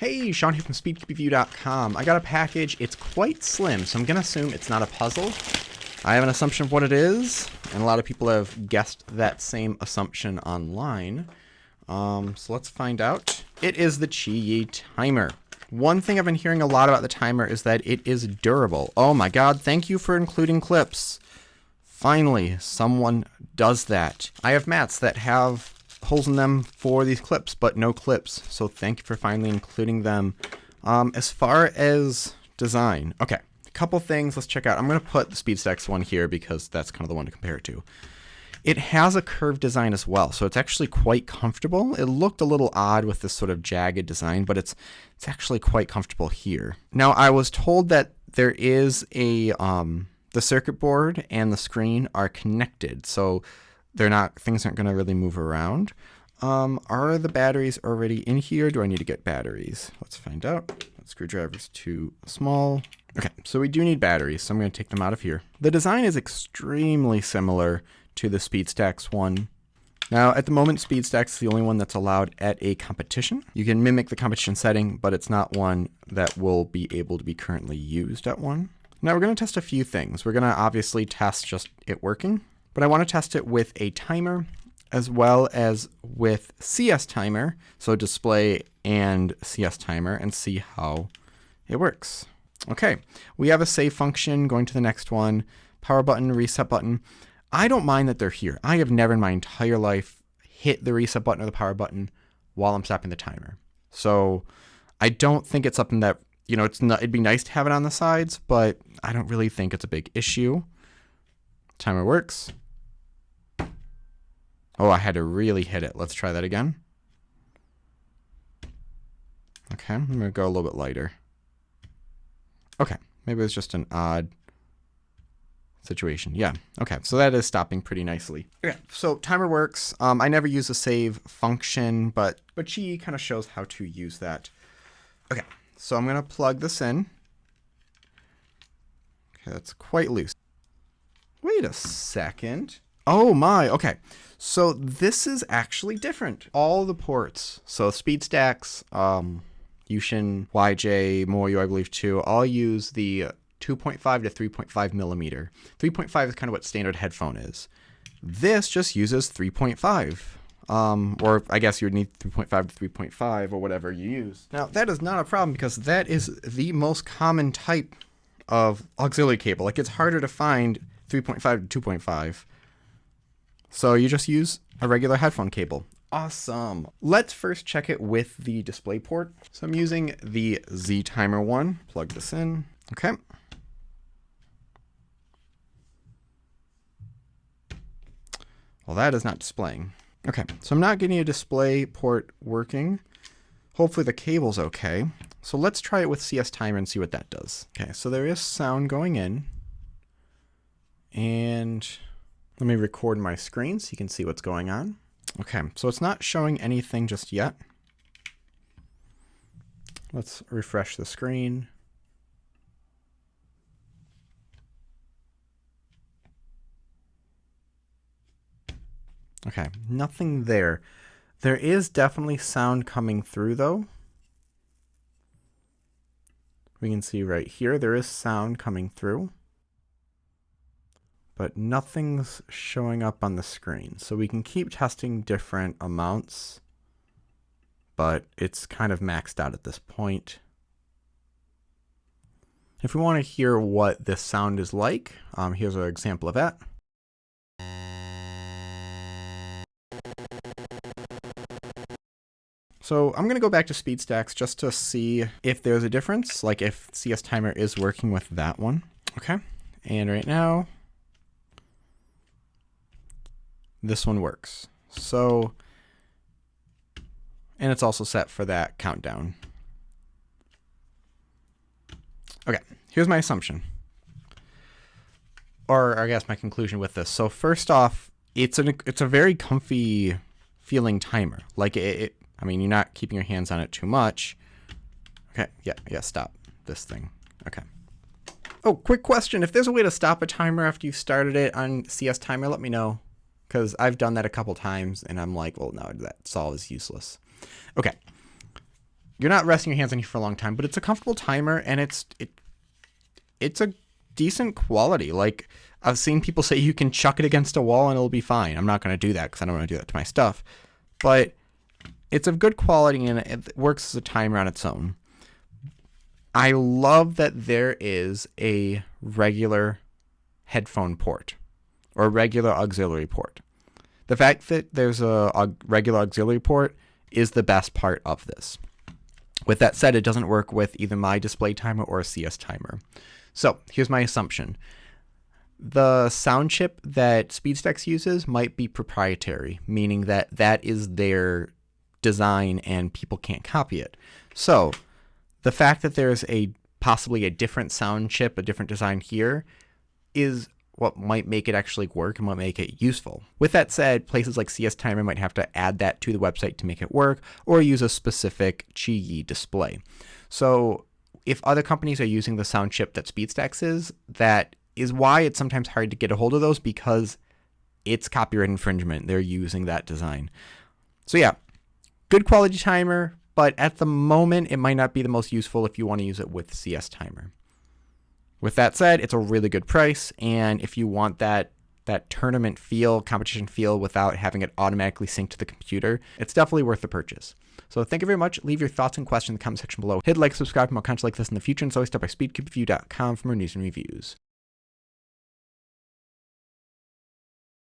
Hey, Sean here from SpeedQiYi.com. I got a package. It's quite slim, so I'm going to assume it's not a puzzle. I have an assumption of what it is, and a lot of people have guessed that same assumption online. So let's find out. It is the QiYi Timer. One thing I've been hearing a lot about the timer is that it is durable. Oh my god, thank you for including clips. Finally, someone does that. I have mats that have holes in them for these clips, but no clips. So thank you for finally including them. As far as design, okay, a couple things let's check out. I'm going to put the SpeedStacks one here because that's kind of the one to compare it to. It has a curved design as well, so it's actually quite comfortable. It looked a little odd with this sort of jagged design, but it's actually quite comfortable here. Now, I was told that there is a the circuit board and the screen are connected, so things aren't going to really move around. Are the batteries already in here? Do I need to get batteries? Let's find out. That screwdriver's too small. Okay, so we do need batteries, so I'm going to take them out of here. The design is extremely similar to the SpeedStacks one. Now, at the moment, SpeedStacks is the only one that's allowed at a competition. You can mimic the competition setting, but it's not one that will be able to be currently used at one. Now, we're going to test a few things. We're going to obviously test just it working, but I want to test it with a timer as well as with CS timer, so display and CS timer, and see how it works. Okay, we have a save function, going to the next one, power button, reset button. I don't mind that they're here. I have never in my entire life hit the reset button or the power button while I'm stopping the timer. So I don't think it's something that, you know, it'd be nice to have it on the sides, but I don't really think it's a big issue. Timer works. Oh, I had to really hit it. Let's try that again. Okay, I'm going to go a little bit lighter. Okay, maybe it's just an odd situation. Yeah, okay, so that is stopping pretty nicely. Okay, so timer works. I never use a save function, but QiYi kind of shows how to use that. Okay, so I'm going to plug this in. Okay, that's quite loose. Wait a second. Oh my, okay. So this is actually different. All the ports, so SpeedStacks, Yushin, YJ, Moyu, I believe too, all use the 2.5 to 3.5 millimeter. 3.5 is kind of what standard headphone is. This just uses 3.5. Or I guess you would need 3.5 to 3.5 or whatever you use. Now that is not a problem because that is the most common type of auxiliary cable. Like, it's harder to find 3.5 to 2.5. So you just use a regular headphone cable. Awesome. Let's first check it with the display port. So I'm using the Z timer one. Plug this in. Okay. Well, that is not displaying. Okay, so I'm not getting a display port working. Hopefully the cable's okay. So let's try it with CS timer and see what that does. Okay, so there is sound going in. And let me record my screen so you can see what's going on. Okay, so it's not showing anything just yet. Let's refresh the screen. Okay, nothing there. There is definitely sound coming through though. We can see right here, there is sound coming through, but nothing's showing up on the screen. So we can keep testing different amounts, but it's kind of maxed out at this point. If we want to hear what this sound is like, here's an example of that. So I'm going to go back to SpeedStacks just to see if there's a difference, like if CS timer is working with that one. Okay, and right now, this one works. So, and it's also set for that countdown. Okay, here's my assumption. Or I guess my conclusion with this. So first off, it's a very comfy feeling timer. Like I mean, you're not keeping your hands on it too much. Okay, yeah, stop this thing. Okay. Oh, quick question. If there's a way to stop a timer after you've started it on CS timer, let me know. Because I've done that a couple times, and I'm like, well, no, that solve is useless. Okay. you're not resting your hands on here for a long time, but it's a comfortable timer, and it's a decent quality. Like, I've seen people say you can chuck it against a wall and it'll be fine. I'm not going to do that because I don't want to do that to my stuff. But it's of good quality and it works as a timer on its own. I love that there is a regular headphone port or regular auxiliary port. The fact that there's a regular auxiliary port is the best part of this. With that said, it doesn't work with either my display timer or a CS timer. So here's my assumption. The sound chip that SpeedStacks uses might be proprietary, meaning that that is their design and people can't copy it. So the fact that there's possibly a different sound chip, a different design here, is what might make it actually work and what make it useful. With that said, places like CS Timer might have to add that to the website to make it work, or use a specific QiYi display. So if other companies are using the sound chip that SpeedStacks is, that is why it's sometimes hard to get a hold of those, because it's copyright infringement. They're using that design. So yeah, good quality timer, but at the moment, it might not be the most useful if you want to use it with CS Timer. With that said, it's a really good price, and if you want that tournament feel, competition feel, without having it automatically sync to the computer, it's definitely worth the purchase. So thank you very much. Leave your thoughts and questions in the comment section below. Hit like, subscribe for more content like this in the future, and so always stop by speedcubeview.com for more news and reviews.